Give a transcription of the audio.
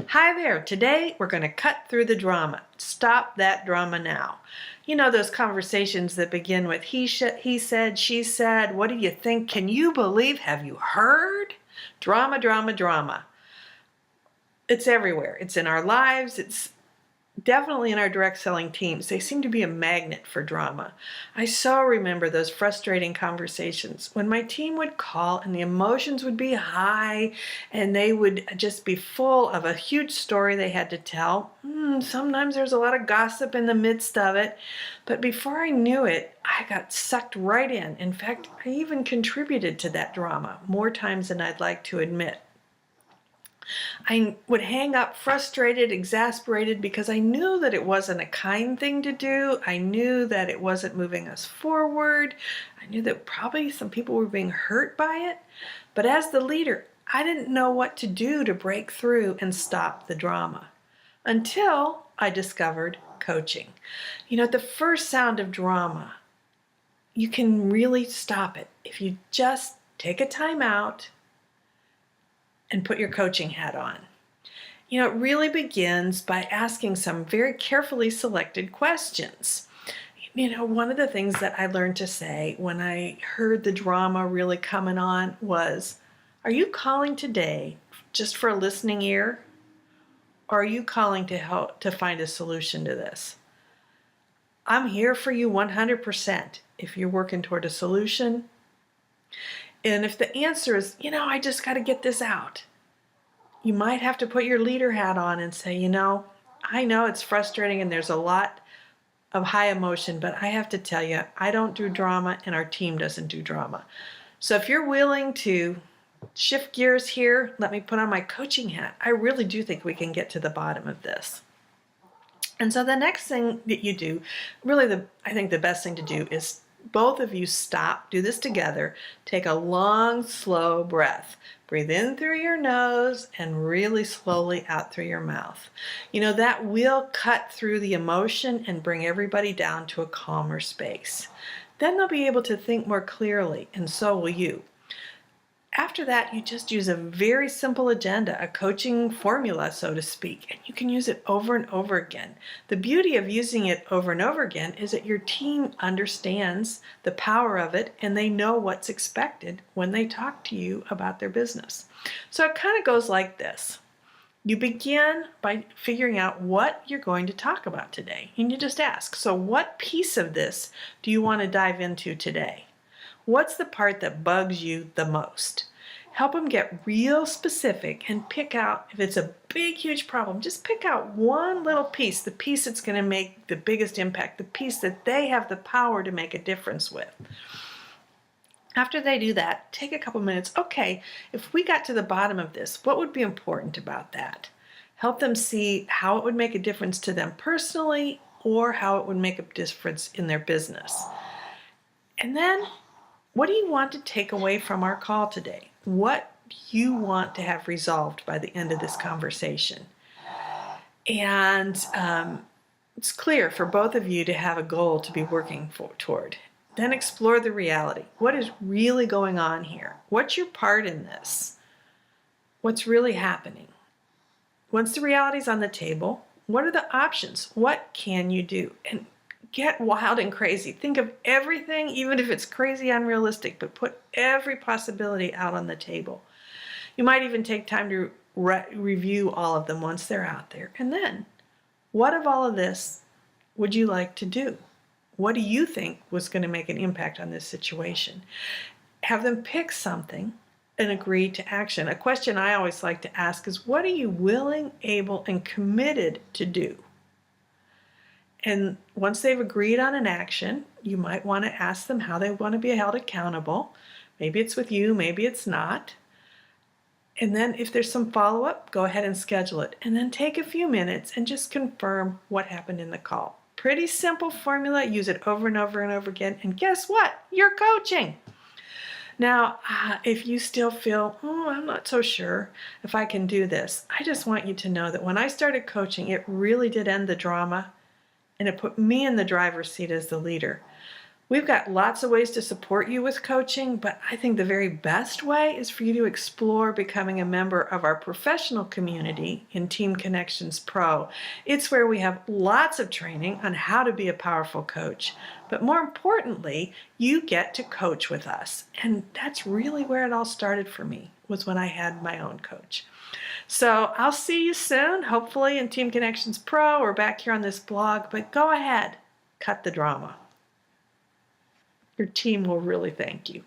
Hi there. Today we're going to cut through the drama. Stop that drama now. You know those conversations that begin with he said, she said, what do you think? Can you believe? Have you heard? Drama, drama, drama. It's everywhere. It's in our lives. It's definitely in our direct selling teams. They seem to be a magnet for drama. I so remember those frustrating conversations when my team would call and the emotions would be high and they would just be full of a huge story they had to tell. Sometimes there's a lot of gossip in the midst of it, but before I knew it, I got sucked right in. In fact, I even contributed to that drama more times than I'd like to admit. I would hang up frustrated, exasperated, because I knew that it wasn't a kind thing to do. I knew that it wasn't moving us forward. I knew that probably some people were being hurt by it. But as the leader, I didn't know what to do to break through and stop the drama until I discovered coaching. You know, at the first sound of drama, you can really stop it if you just take a time out and put your coaching hat on. You know, it really begins by asking some very carefully selected questions. You know, one of the things that I learned to say when I heard the drama really coming on was, are you calling today just for a listening ear? Or are you calling to help to find a solution to this? I'm here for you 100% if you're working toward a solution. And if the answer is, I just got to get this out, you might have to put your leader hat on and say, I know it's frustrating and there's a lot of high emotion, but I have to tell you, I don't do drama and our team doesn't do drama. So if you're willing to shift gears here, let me put on my coaching hat. I really do think we can get to the bottom of this. And so the next thing that you do, really I think the best thing to do is both of you stop, do this together, take a long, slow breath. Breathe in through your nose and really slowly out through your mouth. That will cut through the emotion and bring everybody down to a calmer space. Then they'll be able to think more clearly, and so will you. After that, you just use a very simple agenda, a coaching formula, so to speak, and you can use it over and over again. The beauty of using it over and over again is that your team understands the power of it and they know what's expected when they talk to you about their business. So it kind of goes like this. You begin by figuring out what you're going to talk about today, and you just ask, so what piece of this do you want to dive into today? What's the part that bugs you the most? Help them get real specific and pick out, if it's a big, huge problem, just pick out one little piece, the piece that's going to make the biggest impact, the piece that they have the power to make a difference with. After they do that, take a couple minutes. Okay, if we got to the bottom of this, what would be important about that? Help them see how it would make a difference to them personally or how it would make a difference in their business. And then, what do you want to take away from our call today? What do you want to have resolved by the end of this conversation? And it's clear for both of you to have a goal to be working toward. Then explore the reality. What is really going on here? What's your part in this? What's really happening? Once the reality's on the table, what are the options? What can you do? And get wild and crazy. Think of everything, even if it's crazy unrealistic, but put every possibility out on the table. You might even take time to review all of them once they're out there. And then, what of all of this would you like to do? What do you think was going to make an impact on this situation? Have them pick something and agree to action. A question I always like to ask is, what are you willing, able, and committed to do? And once they've agreed on an action, you might want to ask them how they want to be held accountable. Maybe it's with you, maybe it's not. And then if there's some follow-up, go ahead and schedule it. And then take a few minutes and just confirm what happened in the call. Pretty simple formula. Use it over and over and over again. And guess what? You're coaching. Now, if you still feel, I'm not so sure if I can do this, I just want you to know that when I started coaching, it really did end the drama. And it put me in the driver's seat as the leader. We've got lots of ways to support you with coaching, but I think the very best way is for you to explore becoming a member of our professional community in Team Connections Pro. It's where we have lots of training on how to be a powerful coach, but more importantly, you get to coach with us. And that's really where it all started for me, was when I had my own coach. So I'll see you soon, hopefully in Team Connections Pro or back here on this blog, but go ahead, cut the drama. Your team will really thank you.